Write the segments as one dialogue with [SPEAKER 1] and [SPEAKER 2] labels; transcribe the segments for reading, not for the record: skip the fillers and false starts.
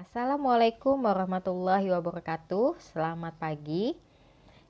[SPEAKER 1] Assalamualaikum warahmatullahi wabarakatuh. Selamat pagi.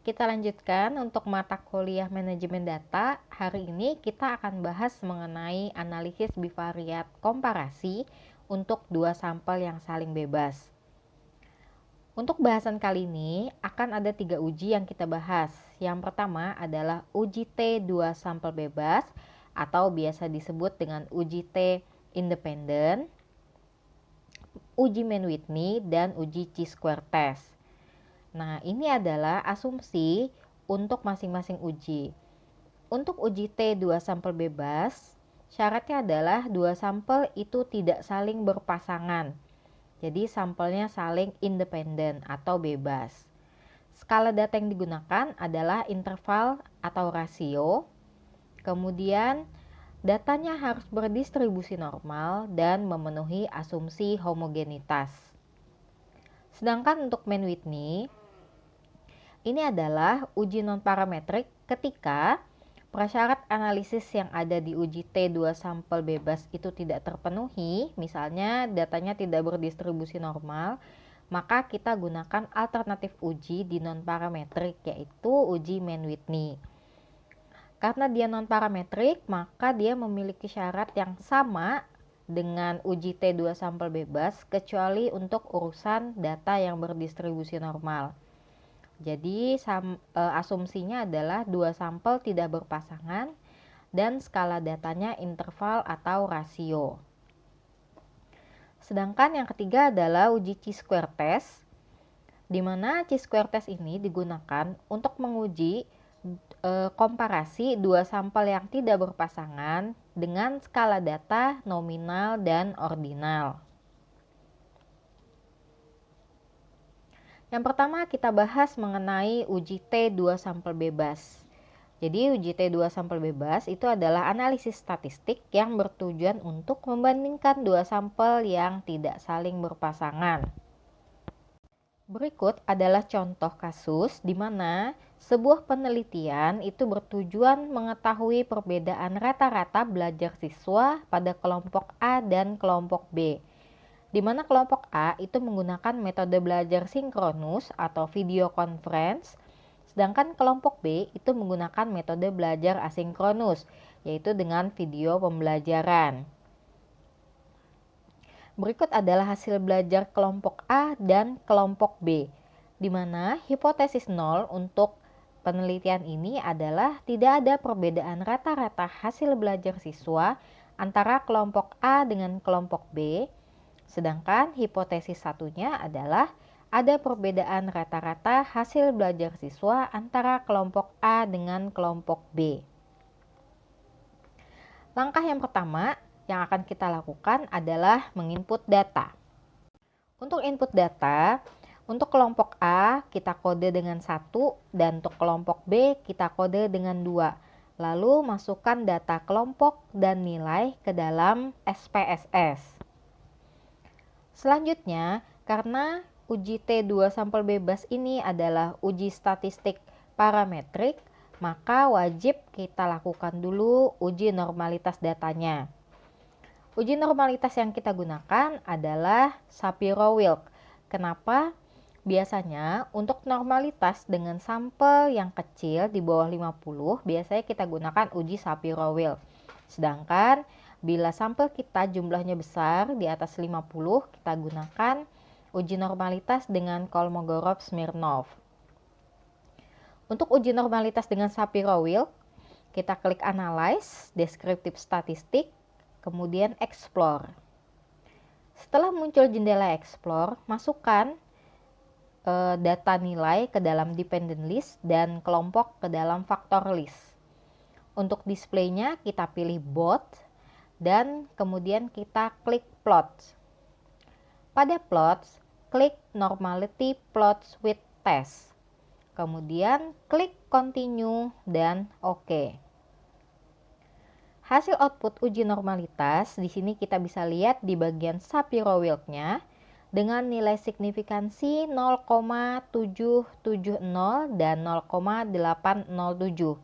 [SPEAKER 1] Kita lanjutkan untuk mata kuliah manajemen data. Hari ini kita akan bahas mengenai analisis bivariat komparasi untuk dua sampel yang saling bebas. Untuk bahasan kali ini akan ada 3 uji yang kita bahas. Yang pertama adalah uji T2 sampel bebas atau biasa disebut dengan uji T independen, uji Mann-Whitney, dan uji chi-square test. Nah, ini adalah asumsi untuk masing-masing uji. Untuk uji T2 sampel bebas, syaratnya adalah dua sampel itu tidak saling berpasangan. Jadi sampelnya saling independen atau bebas. Skala data yang digunakan adalah interval atau rasio. Kemudian datanya harus berdistribusi normal dan memenuhi asumsi homogenitas. Sedangkan untuk Mann-Whitney, ini adalah uji non-parametrik ketika prasyarat analisis yang ada di uji T2 sampel bebas itu tidak terpenuhi, misalnya datanya tidak berdistribusi normal, maka kita gunakan alternatif uji di non-parametrik, yaitu uji Mann-Whitney. Karena dia non-parametrik, maka dia memiliki syarat yang sama dengan uji T2 sampel bebas, kecuali untuk urusan data yang berdistribusi normal. Jadi asumsinya adalah dua sampel tidak berpasangan dan skala datanya interval atau rasio. Sedangkan yang ketiga adalah uji chi-square test, di mana chi-square test ini digunakan untuk menguji komparasi dua sampel yang tidak berpasangan dengan skala data nominal dan ordinal. Yang pertama kita bahas mengenai uji T2 sampel bebas. Jadi uji T2 sampel bebas itu adalah analisis statistik yang bertujuan untuk membandingkan dua sampel yang tidak saling berpasangan. Berikut adalah contoh kasus di mana sebuah penelitian itu bertujuan mengetahui perbedaan rata-rata belajar siswa pada kelompok A dan kelompok B. Di mana kelompok A itu menggunakan metode belajar sinkronus atau video conference, sedangkan kelompok B itu menggunakan metode belajar asinkronus, yaitu dengan video pembelajaran. Berikut adalah hasil belajar kelompok A dan kelompok B, di mana hipotesis nol untuk penelitian ini adalah tidak ada perbedaan rata-rata hasil belajar siswa antara kelompok A dengan kelompok B, sedangkan hipotesis satunya adalah ada perbedaan rata-rata hasil belajar siswa antara kelompok A dengan kelompok B. Langkah yang pertama yang akan kita lakukan adalah menginput data. Untuk input data, untuk kelompok A kita kode dengan 1 dan untuk kelompok B kita kode dengan 2. Lalu masukkan data kelompok dan nilai ke dalam SPSS. Selanjutnya, karena uji T2 sampel bebas ini adalah uji statistik parametrik, maka wajib kita lakukan dulu uji normalitas datanya. Uji normalitas yang kita gunakan adalah Shapiro-Wilk. Kenapa? Biasanya untuk normalitas dengan sampel yang kecil di bawah 50, biasanya kita gunakan uji Shapiro-Wilk. Sedangkan bila sampel kita jumlahnya besar di atas 50, kita gunakan uji normalitas dengan Kolmogorov-Smirnov. Untuk uji normalitas dengan Shapiro-Wilk, kita klik Analyze, Descriptive Statistik, kemudian Explore. Setelah muncul jendela Explore, masukkan data nilai ke dalam dependent list dan kelompok ke dalam factor list. Untuk displaynya kita pilih Both dan kemudian kita klik Plot. Pada Plots, klik Normality Plots with Test. Kemudian klik Continue dan OK. Hasil output uji normalitas di sini kita bisa lihat di bagian Shapiro-Wilk-nya dengan nilai signifikansi 0,770 dan 0,807.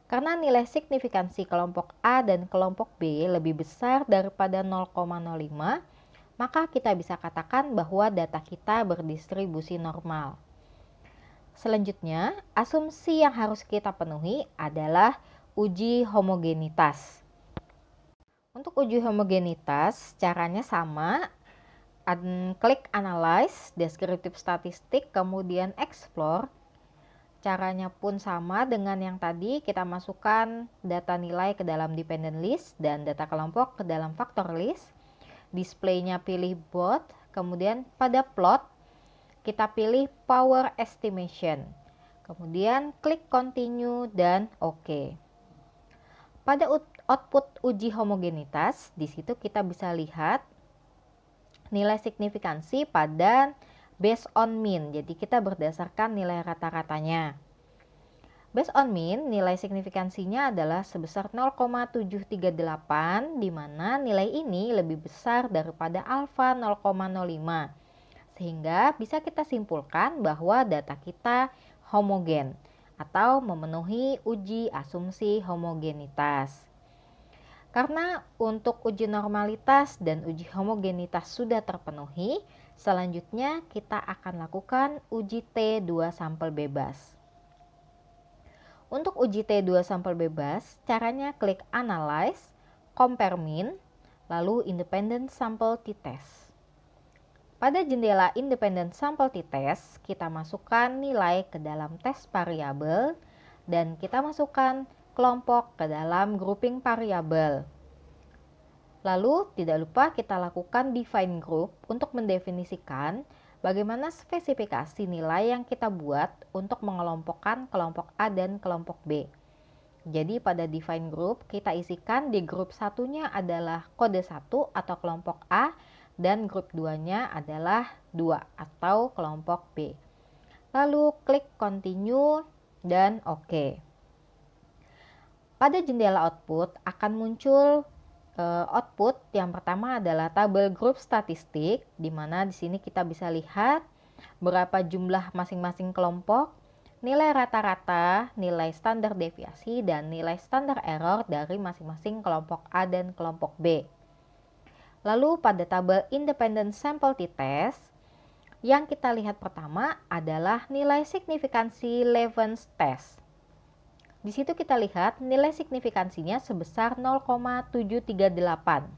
[SPEAKER 1] Karena nilai signifikansi kelompok A dan kelompok B lebih besar daripada 0,05, maka kita bisa katakan bahwa data kita berdistribusi normal. Selanjutnya, asumsi yang harus kita penuhi adalah uji homogenitas. Untuk uji homogenitas, caranya sama. Klik Analyze, Descriptive Statistik, kemudian Explore. Caranya pun sama dengan yang tadi, kita masukkan data nilai ke dalam dependent list dan data kelompok ke dalam factor list. Displaynya pilih both, kemudian pada plot kita pilih power estimation. Kemudian klik continue dan OK. Pada output uji homogenitas, di situ kita bisa lihat nilai signifikansi pada based on mean. Jadi kita berdasarkan nilai rata-ratanya. Based on mean, nilai signifikansinya adalah sebesar 0,738, di mana nilai ini lebih besar daripada alfa 0,05. Sehingga bisa kita simpulkan bahwa data kita homogen atau memenuhi uji asumsi homogenitas. Karena untuk uji normalitas dan uji homogenitas sudah terpenuhi, selanjutnya kita akan lakukan uji T2 sampel bebas. Untuk uji T2 sampel bebas, caranya klik Analyze, Compare Mean, lalu Independent Sample T-Test. Pada jendela Independent Sample T-Test, kita masukkan nilai ke dalam tes variabel dan kita masukkan kelompok ke dalam grouping variabel. Lalu tidak lupa kita lakukan define group untuk mendefinisikan bagaimana spesifikasi nilai yang kita buat untuk mengelompokkan kelompok A dan kelompok B. Jadi pada define group kita isikan di grup satunya adalah kode 1 atau kelompok A, dan grup 2-nya adalah 2 atau kelompok B. Lalu klik continue dan OK. Pada jendela output akan muncul output yang pertama adalah tabel grup statistik, di mana di sini kita bisa lihat berapa jumlah masing-masing kelompok, nilai rata-rata, nilai standar deviasi, dan nilai standar error dari masing-masing kelompok A dan kelompok B. Lalu pada tabel Independent Sample T-Test, yang kita lihat pertama adalah nilai signifikansi Levens test. Di situ kita lihat nilai signifikansinya sebesar 0,738.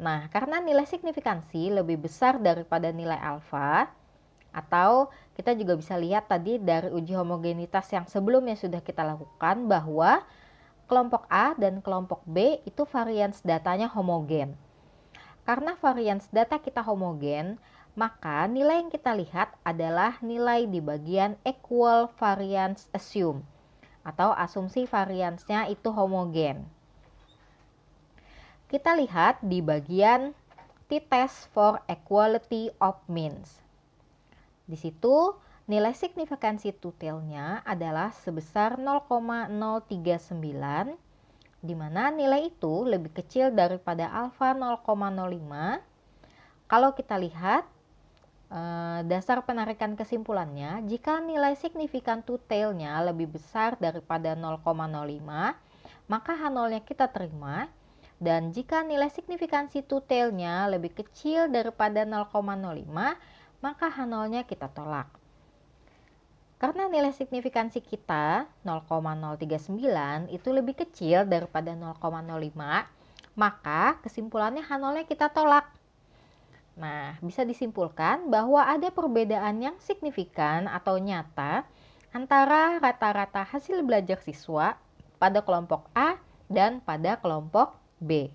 [SPEAKER 1] Nah, karena nilai signifikansi lebih besar daripada nilai alfa, atau kita juga bisa lihat tadi dari uji homogenitas yang sebelumnya sudah kita lakukan bahwa kelompok A dan kelompok B itu varians datanya homogen. Karena varians data kita homogen, maka nilai yang kita lihat adalah nilai di bagian equal variance assume atau asumsi variansnya itu homogen. Kita lihat di bagian T-test for equality of means. Di situ nilai signifikansi totalnya adalah sebesar 0,039, di mana nilai itu lebih kecil daripada alfa 0,05. Kalau kita lihat dasar penarikan kesimpulannya, jika nilai signifikan totalnya lebih besar daripada 0,05, maka H0-nya kita terima, dan jika nilai signifikansi totalnya lebih kecil daripada 0,05, maka H0-nya kita tolak. Karena nilai signifikansi kita 0,039 itu lebih kecil daripada 0,05, maka kesimpulannya H0-nya kita tolak. Nah, bisa disimpulkan bahwa ada perbedaan yang signifikan atau nyata antara rata-rata hasil belajar siswa pada kelompok A dan pada kelompok B.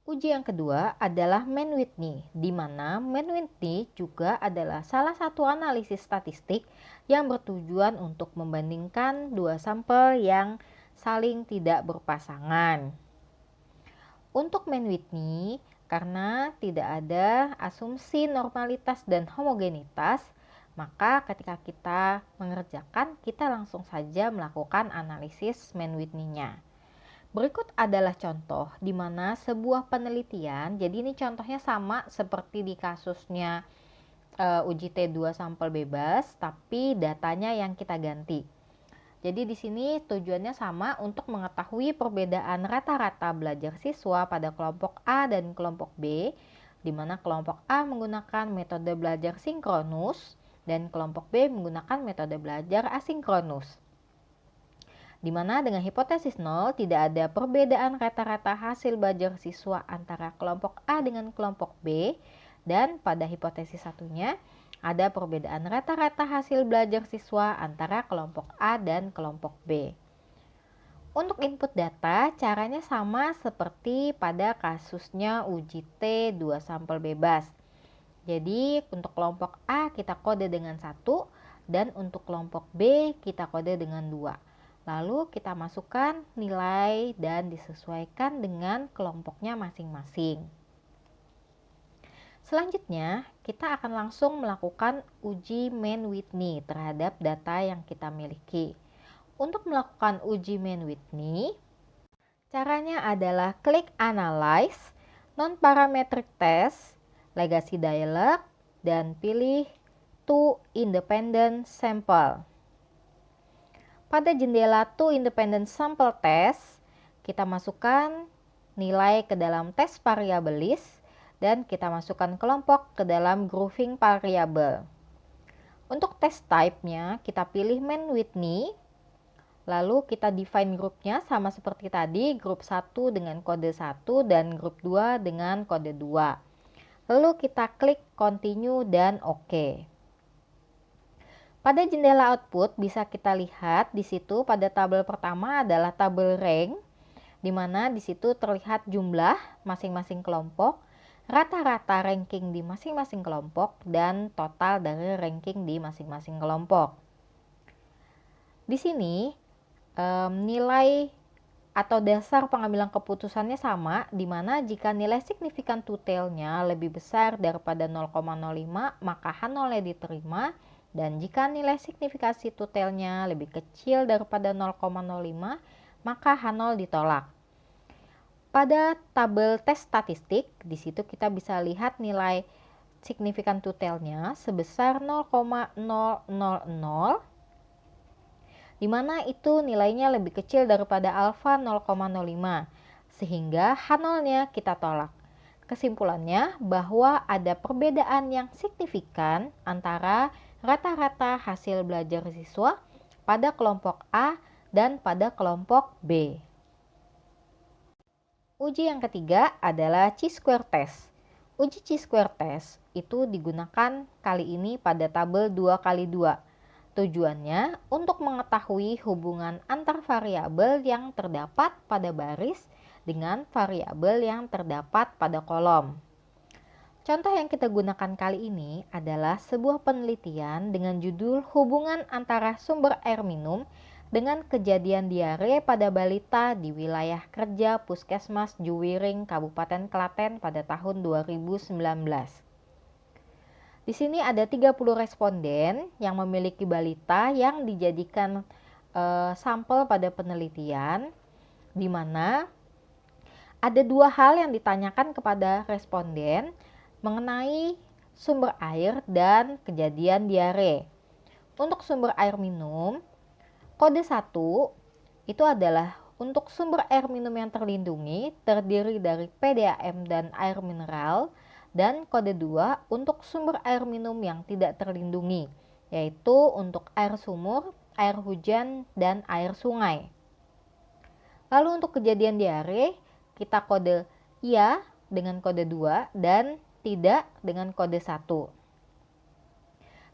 [SPEAKER 1] Uji yang kedua adalah Mann-Whitney, di mana Mann-Whitney juga adalah salah satu analisis statistik yang bertujuan untuk membandingkan dua sampel yang saling tidak berpasangan. Untuk Mann-Whitney, karena tidak ada asumsi normalitas dan homogenitas, maka ketika kita mengerjakan, kita langsung saja melakukan analisis Mann-Whitney-nya. Berikut adalah contoh di mana sebuah penelitian, jadi ini contohnya sama seperti di kasusnya uji T2 sampel bebas, tapi datanya yang kita ganti. Jadi di sini tujuannya sama untuk mengetahui perbedaan rata-rata belajar siswa pada kelompok A dan kelompok B, di mana kelompok A menggunakan metode belajar sinkronus dan kelompok B menggunakan metode belajar asinkronus. Di mana dengan hipotesis 0 tidak ada perbedaan rata-rata hasil belajar siswa antara kelompok A dengan kelompok B, dan pada hipotesis satunya ada perbedaan rata-rata hasil belajar siswa antara kelompok A dan kelompok B. Untuk input data, caranya sama seperti pada kasusnya uji T 2 sampel bebas. Jadi untuk kelompok A kita kode dengan 1 dan untuk kelompok B kita kode dengan 2. Lalu kita masukkan nilai dan disesuaikan dengan kelompoknya masing-masing. Selanjutnya, kita akan langsung melakukan uji Mann-Whitney terhadap data yang kita miliki. Untuk melakukan uji Mann-Whitney, caranya adalah klik Analyze, Non-Parametric Test, Legacy Dialog, dan pilih Two Independent Sample. Pada jendela Two Independent Sample Test, kita masukkan nilai ke dalam tes variable list dan kita masukkan kelompok ke dalam grouping variable. Untuk test type-nya, kita pilih Mann-Whitney, lalu kita define grupnya sama seperti tadi, grup 1 dengan kode 1 dan grup 2 dengan kode 2. Lalu kita klik Continue dan OK. Pada jendela output bisa kita lihat di situ pada tabel pertama adalah tabel rank, di mana di situ terlihat jumlah masing-masing kelompok, rata-rata ranking di masing-masing kelompok, dan total dari ranking di masing-masing kelompok. Di sini nilai atau dasar pengambilan keputusannya sama, di mana jika nilai signifikan two-tailnya lebih besar daripada 0,05 maka H0-nya diterima, dan jika nilai signifikasi two-tailnya lebih kecil daripada 0,05 maka H0 ditolak. Pada tabel tes statistik, di situ kita bisa lihat nilai signifikan two-tailnya sebesar 0,000, di mana itu nilainya lebih kecil daripada alfa 0,05, sehingga H0-nya kita tolak. Kesimpulannya bahwa ada perbedaan yang signifikan antara rata-rata hasil belajar siswa pada kelompok A dan pada kelompok B. Uji yang ketiga adalah chi-square test. Uji chi-square test itu digunakan kali ini pada tabel 2x2. Tujuannya untuk mengetahui hubungan antar variabel yang terdapat pada baris dengan variabel yang terdapat pada kolom. Contoh yang kita gunakan kali ini adalah sebuah penelitian dengan judul hubungan antara sumber air minum dengan kejadian diare pada balita di wilayah kerja Puskesmas Juwiring, Kabupaten Klaten pada tahun 2019. Di sini ada 30 responden yang memiliki balita yang dijadikan sampel pada penelitian, di mana ada dua hal yang ditanyakan kepada responden mengenai sumber air dan kejadian diare. Untuk sumber air minum, kode 1 itu adalah untuk sumber air minum yang terlindungi terdiri dari PDAM dan air mineral, dan kode 2 untuk sumber air minum yang tidak terlindungi, yaitu untuk air sumur, air hujan, dan air sungai. Lalu untuk kejadian diare, kita kode iya dengan kode 2 dan tidak dengan kode 1.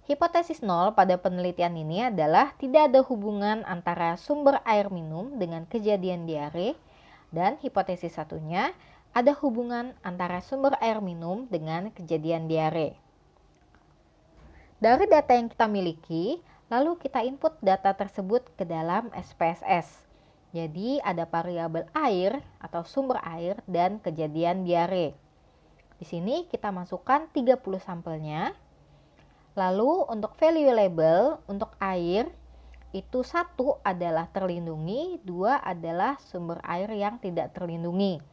[SPEAKER 1] Hipotesis 0 pada penelitian ini adalah tidak ada hubungan antara sumber air minum dengan kejadian diare, dan hipotesis satunya ada hubungan antara sumber air minum dengan kejadian diare. Dari data yang kita miliki, lalu kita input data tersebut ke dalam SPSS. Jadi ada variabel air atau sumber air dan kejadian diare. Di sini kita masukkan 30 sampelnya. Lalu untuk value label untuk air itu 1 adalah terlindungi, 2 adalah sumber air yang tidak terlindungi.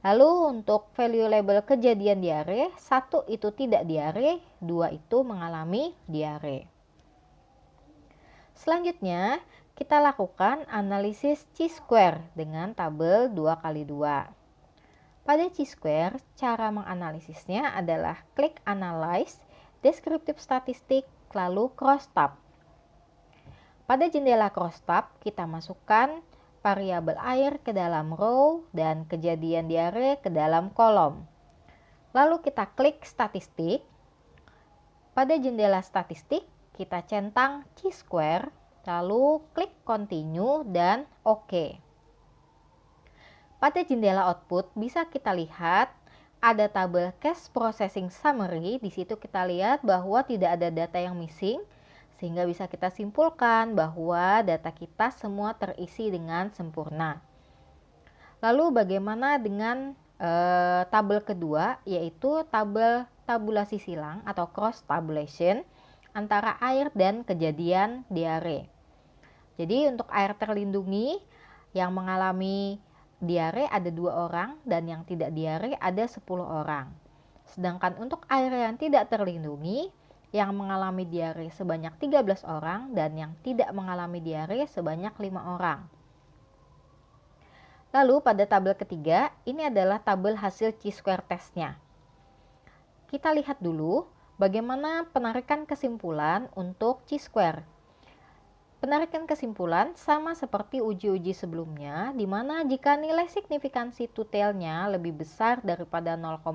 [SPEAKER 1] Lalu untuk value label kejadian diare, 1 itu tidak diare, 2 itu mengalami diare. Selanjutnya kita lakukan analisis chi-square dengan tabel 2x2. Pada chi-square, cara menganalisisnya adalah klik Analyze, Descriptive Statistik, lalu crosstab. Pada jendela crosstab, kita masukkan variabel air ke dalam row dan kejadian diare ke dalam kolom. Lalu kita klik statistik. Pada jendela statistik, kita centang chi-square, lalu klik continue dan OK. Pada jendela output bisa kita lihat ada tabel cache processing summary. Di situ kita lihat bahwa tidak ada data yang missing, sehingga bisa kita simpulkan bahwa data kita semua terisi dengan sempurna. Lalu bagaimana dengan tabel kedua, yaitu tabel tabulasi silang atau cross tabulation antara air dan kejadian diare. Jadi untuk air terlindungi yang mengalami diare ada 2 orang dan yang tidak diare ada 10 orang. Sedangkan untuk air yang tidak terlindungi yang mengalami diare sebanyak 13 orang dan yang tidak mengalami diare sebanyak 5 orang. Lalu pada tabel ketiga, ini adalah tabel hasil chi-square testnya. Kita lihat dulu bagaimana penarikan kesimpulan untuk chi-square. Penarikan kesimpulan sama seperti uji-uji sebelumnya, di mana jika nilai signifikansi two-tailnya lebih besar daripada 0,05,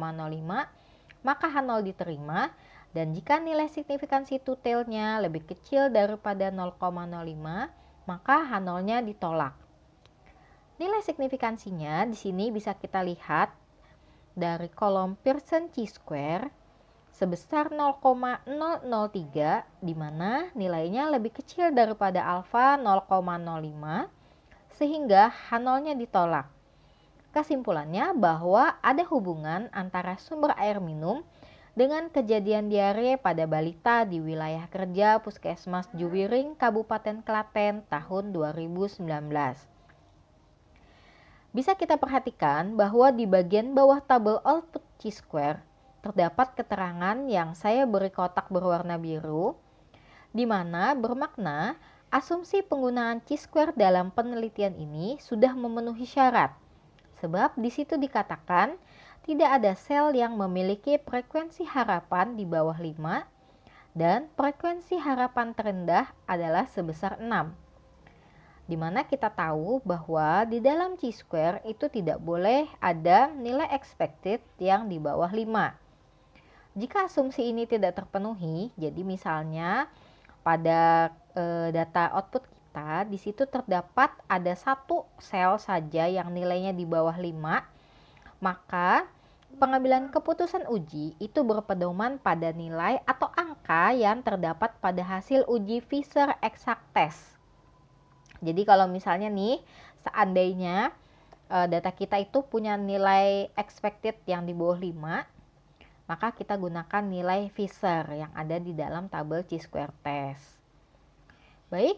[SPEAKER 1] maka H0 diterima, dan jika nilai signifikansi two-tailnya lebih kecil daripada 0,05, maka H0-nya ditolak. Nilai signifikansinya di sini bisa kita lihat dari kolom Pearson chi-square sebesar 0,003, di mana nilainya lebih kecil daripada alfa 0,05, sehingga H0-nya ditolak. Kesimpulannya bahwa ada hubungan antara sumber air minum dengan kejadian diare pada balita di wilayah kerja Puskesmas Juwiring, Kabupaten Klaten tahun 2019. Bisa kita perhatikan bahwa di bagian bawah tabel output chi-square terdapat keterangan yang saya beri kotak berwarna biru, di mana bermakna asumsi penggunaan chi-square dalam penelitian ini sudah memenuhi syarat. Sebab di situ dikatakan tidak ada sel yang memiliki frekuensi harapan di bawah 5 dan frekuensi harapan terendah adalah sebesar 6. Di mana kita tahu bahwa di dalam chi-square itu tidak boleh ada nilai expected yang di bawah 5. Jika asumsi ini tidak terpenuhi, jadi misalnya pada data output kita, di situ terdapat ada satu sel saja yang nilainya di bawah 5, maka pengambilan keputusan uji itu berpedoman pada nilai atau angka yang terdapat pada hasil uji Fisher exact test. Jadi kalau misalnya nih, seandainya data kita itu punya nilai expected yang di bawah 5, maka kita gunakan nilai Fisher yang ada di dalam tabel chi-square test. Baik,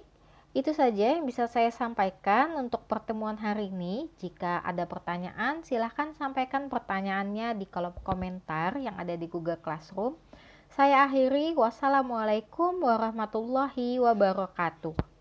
[SPEAKER 1] itu saja yang bisa saya sampaikan untuk pertemuan hari ini. Jika ada pertanyaan, silahkan sampaikan pertanyaannya di kolom komentar yang ada di Google Classroom. Saya akhiri, wassalamualaikum warahmatullahi wabarakatuh.